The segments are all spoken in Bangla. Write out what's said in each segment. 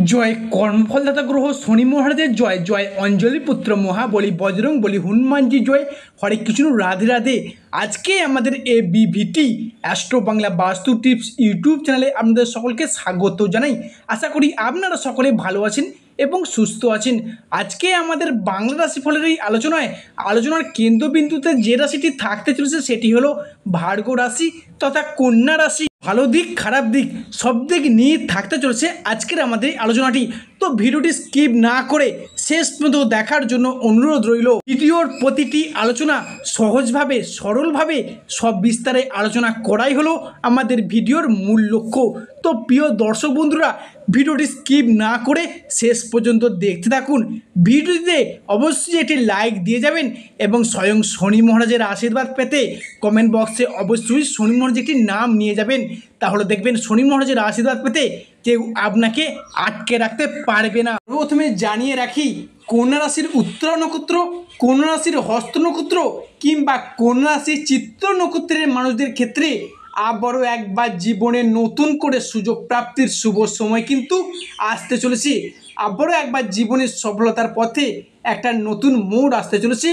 জয় কর্মফলদাতা গ্রহ শনি মহারাজের জয়, জয় অঞ্জলি পুত্র মহাবলী বজরং বলি হনুমানজি জয়। হরে কৃষ্ণ, রাধে রাধে। আজকে আমাদের এবিভিটি অ্যাস্ট্রো বাংলা বাস্তু টিপস ইউটিউব চ্যানেলে আপনাদের সকলকে স্বাগত জানাই। আশা করি আপনারা সকলে ভালো আছেন এবং সুস্থ আছেন। আজকে আমাদের বাংলা রাশিফলের এই আলোচনার কেন্দ্রবিন্দুতে যে রাশিটি থাকতে চলেছে সেটি হলো ভার্গ রাশি তথা কন্যা রাশি। ভালো দিক খারাপ দিক সব দিক নিয়ে থাকতে চলেছে আজকের আমাদের আলোচনাটি। তো ভিডিওটি স্কিপ না করে শেষ পর্যন্ত দেখার জন্য অনুরোধ রইল। ভিডিওর প্রতিটি আলোচনা সহজভাবে সরলভাবে সব বিস্তারে আলোচনা করাই হলো আমাদের ভিডিওর মূল লক্ষ্য। তো প্রিয় দর্শক বন্ধুরা, ভিডিওটি স্কিপ না করে শেষ পর্যন্ত দেখতে থাকুন। ভিডিওটিতে অবশ্যই একটি লাইক দিয়ে যাবেন এবং স্বয়ং শনি মহারাজের আশীর্বাদ পেতে কমেন্ট বক্সে অবশ্যই শনি মহারাজের একটি নাম নিয়ে যাবেন। তাহলে দেখবেন শনি মহারাজের আশীর্বাদ পেতে কেউ আপনাকে আটকে রাখতে পারবে না। প্রথমে জানিয়ে রাখি, কন্যা রাশির উত্তরা নক্ষত্র, কন্যা রাশির হস্ত নক্ষত্র কিংবা কন্যা রাশির চিত্র নক্ষত্রের মানুষদের ক্ষেত্রে আবারও একবার জীবনে নতুন করে সুযোগ প্রাপ্তির শুভ সময় কিন্তু আসতে চলেছে। আবারও একবার জীবনের সফলতার পথে একটা নতুন মোড় আসতে চলেছে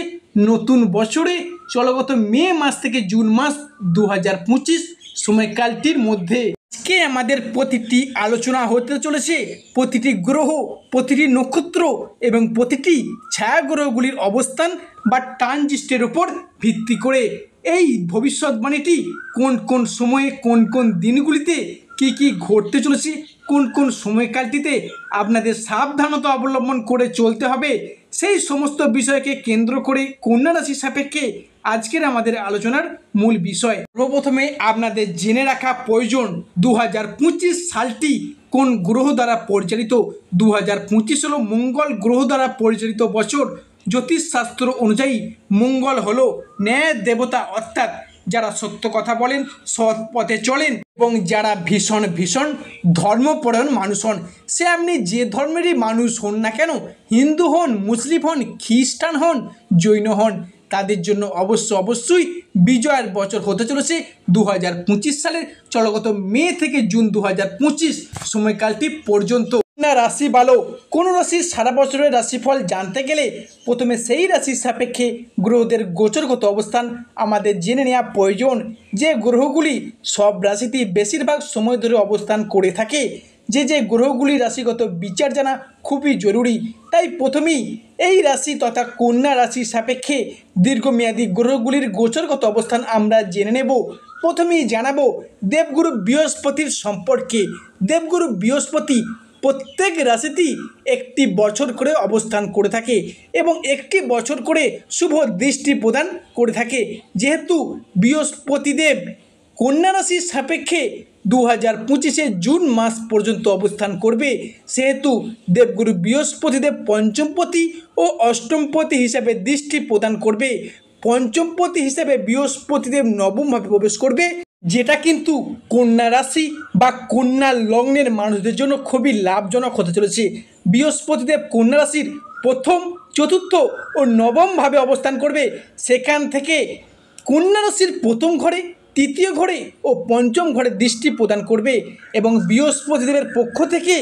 নতুন বছরে চলগত মে মাস থেকে জুন মাস 2025 সময়কালটির মধ্যে। আজকে আমাদের প্রতিটি আলোচনা হতে চলেছে প্রতিটি গ্রহ, প্রতিটি নক্ষত্র এবং প্রতিটি ছায়াগ্রহগুলির অবস্থান বা ট্রানজিস্টের উপর ভিত্তি করে। এই ভবিষ্যৎবাণীটি কোন কোন সময়ে কোন কোন দিনগুলিতে কি কি ঘটতে চলেছে, কোন কোন সময়কালটিতে আপনাদের সাবধানতা অবলম্বন করে চলতে হবে, সেই সমস্ত বিষয়কে কেন্দ্র করে কন্যা রাশি সাপেক্ষে আজকের আমাদের আলোচনার মূল বিষয়। সর্বপ্রথমে আপনাদের জেনে রাখা প্রয়োজন 2025 সালটি কোন গ্রহ দ্বারা পরিচালিত। 2025 হলো মঙ্গল গ্রহ দ্বারা পরিচালিত বছর। জ্যোতিষশাস্ত্র অনুযায়ী মঙ্গল হলো ন্যায় দেবতা, অর্থাৎ যারা সত্য কথা বলেন, সৎ পথে চলেন এবং যারা ভীষণ ভীষণ ধর্মপরায়ণ মানুষ হন। সে আপনি যে ধর্মেরই মানুষ হন না কেন, হিন্দু হন, মুসলিম হন, খ্রিস্টান হন, জৈন হন, তাদের জন্য অবশ্যই বিজয়ের বছর হতে চলেছে 2025 সালের চলগত মে থেকে জুন 2025 সময়কালটি পর্যন্ত। না রাশি ভালো, কোনো রাশির সারা বছরের রাশিফল জানতে গেলে প্রথমে সেই রাশির সাপেক্ষে গ্রহদের গোচরগত অবস্থান আমাদের জেনে নেওয়া প্রয়োজন। যে গ্রহগুলি সব রাশিতেই বেশিরভাগ সময় ধরে অবস্থান করে থাকে, যে গ্রহগুলি রাশিগত বিচার জানা খুবই জরুরি। তাই প্রথমেই এই রাশি তথা কন্যা রাশির সাপেক্ষে দীর্ঘমেয়াদী গ্রহগুলির গোচরগত অবস্থান আমরা জেনে নেব। প্রথমেই জানাবো দেবগুরু বৃহস্পতির সম্পর্কে। দেবগুরু বৃহস্পতি প্রত্যেক রাশিতেই একটি বছর করে অবস্থান করে থাকে এবং একটি বছর করে শুভ দৃষ্টি প্রদান করে থাকে। যেহেতু বৃহস্পতিদেব কন্যা রাশির সাপেক্ষে 2025 জুন মাস পর্যন্ত অবস্থান করবে, সেহেতু দেবগুরু বৃহস্পতিদেব পঞ্চমপতি ও অষ্টমপতি হিসাবে দৃষ্টি প্রদান করবে। পঞ্চমপতি হিসাবে বৃহস্পতিদেব নবমভাবে প্রবেশ করবে, যেটা কিন্তু কন্যা রাশি বা কন্যা লগ্নের মানুষদের জন্য খুবই লাভজনক হতে চলেছে। বৃহস্পতিদেব কন্যা রাশির প্রথম, চতুর্থ ও নবমভাবে অবস্থান করবে। সেখান থেকে কন্যা রাশির প্রথম ঘরে, তৃতীয় ঘরে ও পঞ্চম ঘরে দৃষ্টি প্রদান করবে এবং বৃহস্পতিদেবের পক্ষ থেকে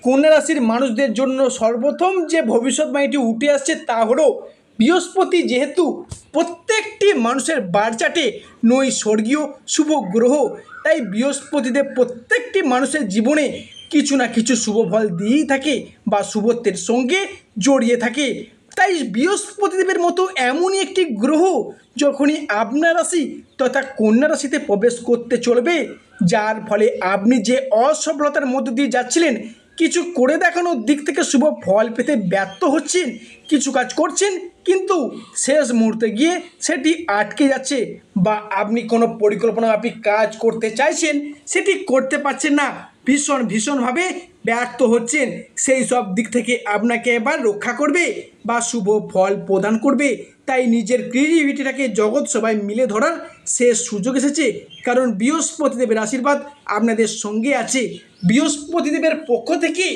কন্যা রাশির মানুষদের জন্য সর্বপ্রথম যে ভবিষ্যৎবাণীটি উঠে আসছে তা হলো, বৃহস্পতি যেহেতু প্রত্যেকটি মানুষের বারচাটে নৈসর্গীয় শুভ গ্রহ, তাই বৃহস্পতিদেব প্রত্যেকটি মানুষের জীবনে কিছু না কিছু শুভ ফল দিয়েই থাকে বা শুভত্বের সঙ্গে জড়িয়ে থাকে। তাই বৃহস্পতিদেবের মতো এমনই একটি গ্রহ যখনই আপনার রাশি তথা কন্যা রাশিতে প্রবেশ করতে চলবে, যার ফলে আপনি যে অসফলতার মধ্য দিয়ে যাচ্ছিলেন, কিছু করে দেখানোর দিক থেকে শুভ ফল পেতে ব্যর্থ হচ্ছেন, কিছু কাজ করছেন কিন্তু শেষ মুহূর্তে গিয়ে সেটি আটকে যাচ্ছে, বা আপনি কোনো পরিকল্পনা আপনি কাজ করতে চাইছেন সেটি করতে পারছেন না, ভীষণভাবে ব্যর্থ হচ্ছেন, সেই সব দিক থেকে আপনাকে এবার রক্ষা করবে বা শুভ ফল প্রদান করবে। তাই নিজের ক্রিয়েটিভিটিটাকে জগৎ সবাই মিলে ধরার শেষ সুযোগ এসেছে, কারণ বৃহস্পতিদেবের আশীর্বাদ আপনাদের সঙ্গে আছে। বৃহস্পতিদেবের পক্ষ থেকে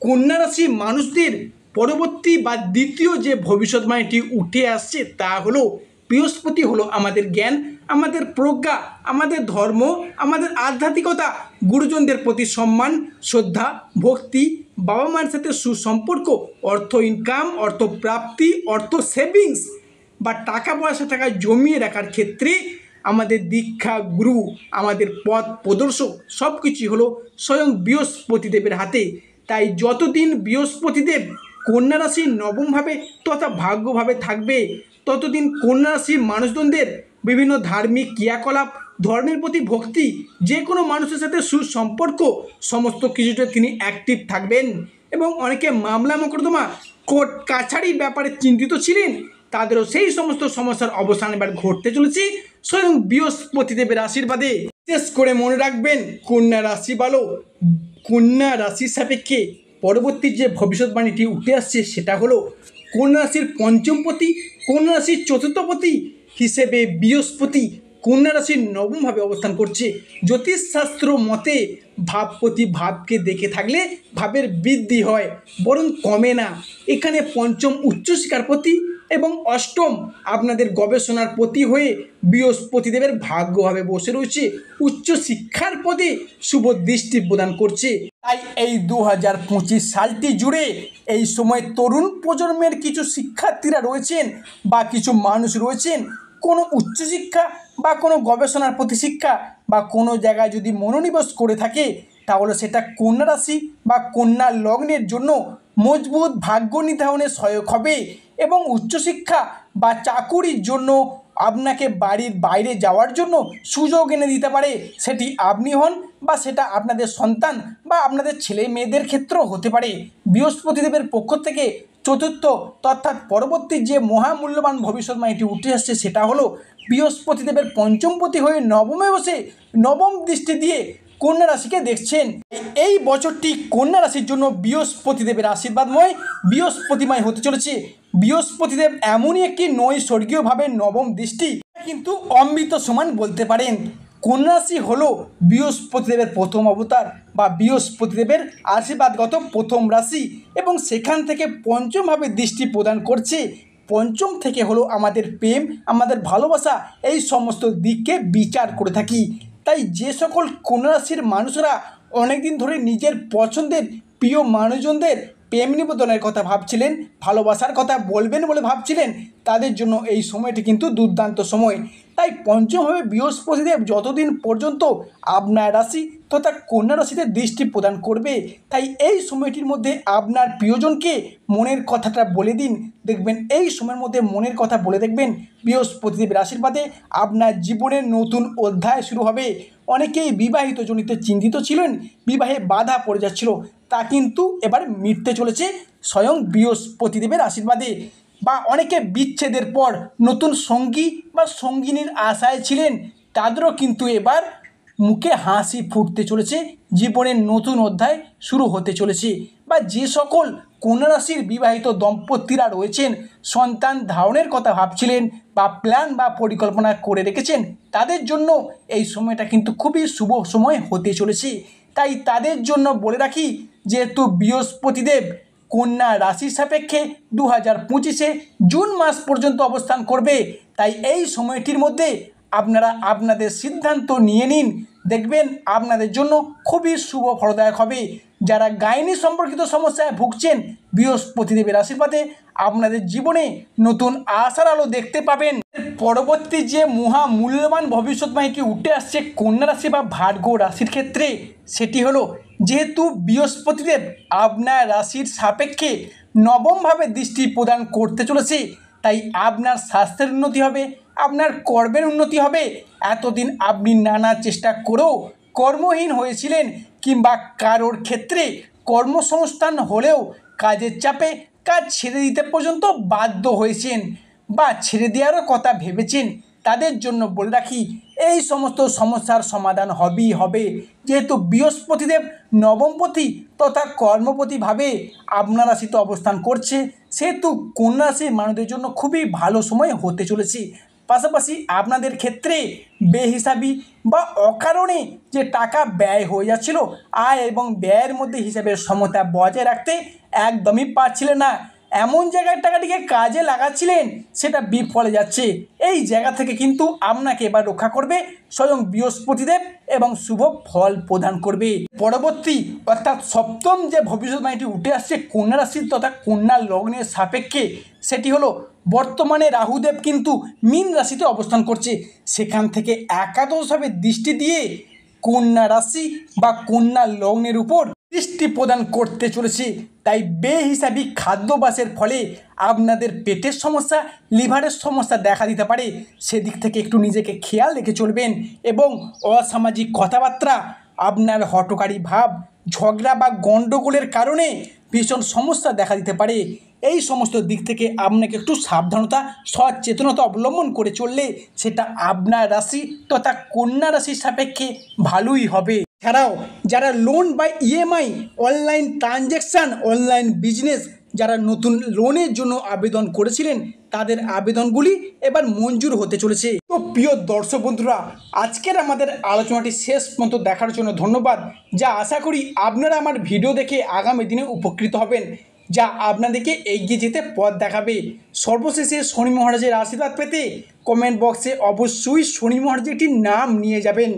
কন্যা রাশি মানুষদের পরবর্তী বা দ্বিতীয় যে ভবিষ্যৎবাণীটি উঠে আসছে তা হলো, বৃহস্পতি হলো আমাদের জ্ঞান, আমাদের প্রজ্ঞা, আমাদের ধর্ম, আমাদের আধ্যাত্মিকতা, গুরুজনদের প্রতি সম্মান, শ্রদ্ধা, ভক্তি, বাবা মায়ের সাথে সুসম্পর্ক, অর্থ ইনকাম, অর্থ প্রাপ্তি, অর্থ সেভিংস বা টাকা জমিয়ে রাখার ক্ষেত্রে আমাদের দীক্ষা গুরু, আমাদের পথ প্রদর্শক সব কিছুই হলো স্বয়ং বৃহস্পতিদেবের হাতে। তাই যতদিন বৃহস্পতিদেব কন্যা রাশির নবমভাবে তথা ভাগ্যভাবে থাকবে, ততদিন কন্যা রাশির মানুষজনদের বিভিন্ন ধার্মিক ক্রিয়াকলাপ, ধর্মের প্রতি ভক্তি, যে কোনো মানুষের সাথে সুসম্পর্ক, সমস্ত কিছুতে তিনি অ্যাক্টিভ থাকবেন। এবং অনেকে মামলা মোকদ্দমা, কোর্ট কাছারির ব্যাপারে চিন্তিত ছিলেন, তাদেরও সেই সমস্ত সমস্যার অবসান এবার ঘটতে চলেছে স্বয়ং বৃহস্পতিদেবের আশীর্বাদে। বিশেষ করে মনে রাখবেন, কন্যা রাশি ভালো, কন্যা রাশির সাপেক্ষে পরবর্তী যে ভবিষ্যৎবাণীটি উঠে আসছে সেটা হলো কন্যা রাশির পঞ্চমপতি, কন্যা রাশির চতুর্থপতি হিসেবে বৃহস্পতি কন্যা রাশির নবমভাবে অবস্থান করছে। জ্যোতিষশাস্ত্র মতে ভাবপতি ভাবকে দেখে থাকলে ভাবের বৃদ্ধি হয়, বরং কমে না। এখানে পঞ্চম উচ্চশিক্ষার প্রতি এবং অষ্টম আপনাদের গবেষণার প্রতি হয়ে বৃহস্পতিদেবের ভাগ্যভাবে বসে রয়েছে, উচ্চশিক্ষার পদে শুভ দৃষ্টি প্রদান করছে। তাই এই 2025 সালটি জুড়ে এই সময় তরুণ প্রজন্মের কিছু শিক্ষার্থীরা রয়েছেন বা কিছু মানুষ রয়েছেন, কোনো উচ্চশিক্ষা বা কোনো গবেষণার প্রতি শিক্ষা বা কোনো জায়গায় যদি মনোনিবেশ করে থাকে, তাহলে সেটা কন্যা রাশি বা কন্যা লগ্নের জন্য মজবুত ভাগ্য নির্ধারণে সহায়ক হবে এবং উচ্চশিক্ষা বা চাকুরির জন্য আপনাকে বাড়ির বাইরে যাওয়ার জন্য সুযোগ এনে দিতে পারে। সেটি আপনি হন বা সেটা আপনাদের সন্তান বা আপনাদের ছেলে মেয়েদের ক্ষেত্রেও হতে পারে। বৃহস্পতিদেবের পক্ষ থেকে চতুর্থ অর্থাৎ পরবর্তী যে মহামূল্যবান ভবিষ্যৎবাণীটি উঠে আসছে সেটা হলো বৃহস্পতিদেবের পঞ্চমপতি হয়ে নবমে বসে নবম দৃষ্টি দিয়ে কন্যা রাশিকে দেখছেন। এই বছরটি কন্যা রাশির জন্য বৃহস্পতিদেবের আশীর্বাদময়, বৃহস্পতিময় হতে চলেছে। বৃহস্পতিদেব এমনই একটি নৈসর্গীয়ভাবে নবম দৃষ্টি, কিন্তু অমৃত সমান বলতে পারেন। কন্যা রাশি হলো বৃহস্পতিদেবের প্রথম অবতার বা বৃহস্পতিদেবের আশীর্বাদগত প্রথম রাশি এবং সেখান থেকে পঞ্চমভাবে দৃষ্টি প্রদান করছে। পঞ্চম থেকে হলো আমাদের প্রেম, আমাদের ভালোবাসা, এই সমস্ত দিককে বিচার করে থাকি। তাই যে সকল কন্যা রাশির মানুষরা অনেকদিন ধরে নিজের পছন্দের প্রিয় মানুষজনদের প্রেম নিবেদনের কথা ভাবছিলেন, ভালোবাসার কথা বলবেন বলে ভাবছিলেন, তাদের জন্য এই সময়টি কিন্তু দুর্দান্ত সময়। তাই পঞ্চমভাবে বৃহস্পতিদেব যতদিন পর্যন্ত আপনার রাশি তথা কন্যা রাশিতে দৃষ্টি প্রদান করবে, তাই এই সময়টির মধ্যে আপনার প্রিয়জনকে মনের কথাটা বলে দিন। দেখবেন এই সময়ের মধ্যে মনের কথা বলে দেখবেন বৃহস্পতিদেবের আশীর্বাদে আপনার জীবনের নতুন অধ্যায় শুরু হবে। অনেকেই বিবাহিত জনিত চিন্তিত ছিলেন, বিবাহে বাধা পড়ে যাচ্ছিল, তা কিন্তু এবার মিটতে চলেছে স্বয়ং বৃহস্পতিদেবের আশীর্বাদে। বা অনেকে বিচ্ছেদের পর নতুন সঙ্গী বা সঙ্গিনীর আশায় ছিলেন, তাদেরও কিন্তু এবার মুখে হাসি ফুটতে চলেছে, জীবনের নতুন অধ্যায় শুরু হতে চলেছে। বা যে সকল কন্যা রাশির বিবাহিত দম্পতিরা রয়েছেন, সন্তান ধারণের কথা ভাবছিলেন বা প্ল্যান বা পরিকল্পনা করে রেখেছেন, তাদের জন্য এই সময়টা কিন্তু খুবই শুভ সময় হতে চলেছে। তাই তাদের জন্য বলে রাখি, যেহেতু বৃহস্পতিদেব কন্যা রাশির সাপেক্ষে 2025 জুন মাস পর্যন্ত অবস্থান করবে, তাই এই সময়টির মধ্যে আপনারা আপনাদের সিদ্ধান্ত নিয়ে নিন, দেখবেন আপনাদের জন্য খুবই শুভ ফলদায়ক হবে। যারা গাইনি সম্পর্কিত সমস্যায় ভুগছেন, বৃহস্পতিদেবের আশীর্বাদে আপনাদের জীবনে নতুন আশার আলো দেখতে পাবেন। পরবর্তী যে মহামূল্যবান ভবিষ্যৎবাণীটি উঠে আসছে কন্যা রাশি বা ভার্গো রাশির ক্ষেত্রে, সেটি হলো যেহেতু বৃহস্পতিদেব আপনার রাশির সাপেক্ষে নবমভাবে দৃষ্টি প্রদান করতে চলেছে, তাই আপনার স্বাস্থ্যের উন্নতি হবে, আপনার কর্মের উন্নতি হবে। এতদিন আপনি নানা চেষ্টা করেও কর্মহীন হয়েছিলেন কিংবা কারোর ক্ষেত্রে কর্মসংস্থান হলেও কাজের চাপে কাজ ছেড়ে দিতে পর্যন্ত বাধ্য হয়েছেন বা ছেড়ে দেওয়ারও কথা ভেবেছেন, তাদের জন্য বলে রাখি এই সমস্ত সমস্যার সমাধান হবেই হবে। যেহেতু বৃহস্পতিদেব নবমপতি তথা কর্মপতিভাবে আপনার রাশিতে অবস্থান করছে, সেহেতু কন্যা রাশির মানুষদের জন্য খুবই ভালো সময় হতে চলেছে। পাশাপাশি আপনাদের ক্ষেত্রে বেহিসাবি বা অকারণে যে টাকা ব্যয় হয়ে যাচ্ছিল, আয় এবং ব্যয়ের মধ্যে হিসাবের সমতা বজায় রাখতে একদমই পারছিলেন না, এমন জায়গায় টাকাটিকে কাজে লাগাচ্ছিলেন সেটা বিফলে যাচ্ছে। এই জায়গা থেকে কিন্তু আপনাকে এবার রক্ষা করবে স্বয়ং বৃহস্পতিদেব এবং শুভ ফল প্রদান করবে। পরবর্তী অর্থাৎ সপ্তম যে ভবিষ্যৎবাণীটি উঠে আসছে কন্যা রাশির তথা কন্যা লগ্নের সাপেক্ষে, সেটি হলো বর্তমানে রাহুদেব কিন্তু মীন রাশিতে অবস্থান করছে। সেখান থেকে একাদশভাবে দৃষ্টি দিয়ে কন্যা রাশি বা কন্যা লগ্নের উপর দৃষ্টি প্রদান করতে চলেছে। তাই বেহিসাবি খাদ্যাভ্যাসের ফলে আপনাদের পেটের সমস্যা, লিভারের সমস্যা দেখা দিতে পারে। সেদিক থেকে একটু নিজেকে খেয়াল রেখে চলবেন এবং অসামাজিক কথাবার্তা, আপনার হঠকারী ভাব, ঝগড়া বা গণ্ডগোলের কারণে ভীষণ সমস্যা দেখা দিতে পারে। এই সমস্ত দিক থেকে আপনাকে একটু সাবধানতা, সচেতনতা অবলম্বন করে চললে সেটা আপনার রাশি তথা কন্যা রাশির সাপেক্ষে ভালোই হবে। এছাড়াও যারা লোন বা EMI, online transaction, online business, যারা নতুন লোনের জন্য আবেদন করেছিলেন তাদের আবেদনগুলি এবার মঞ্জুর হতে চলেছে। তো প্রিয় দর্শক বন্ধুরা, আজকের আমাদের আলোচনাটি শেষ পর্যন্ত দেখার জন্য ধন্যবাদ। যা আশা করি আপনারা আমার ভিডিও দেখে আগামী দিনে উপকৃত হবেন, যা আপনাদেরকে এগিয়ে যেতে পথ দেখাবে। সর্বশেষে শনি মহারাজের আশীর্বাদ পেতে কমেন্ট বক্সে অবশ্যই শনি মহারাজের একটি নাম নিয়ে যাবেন।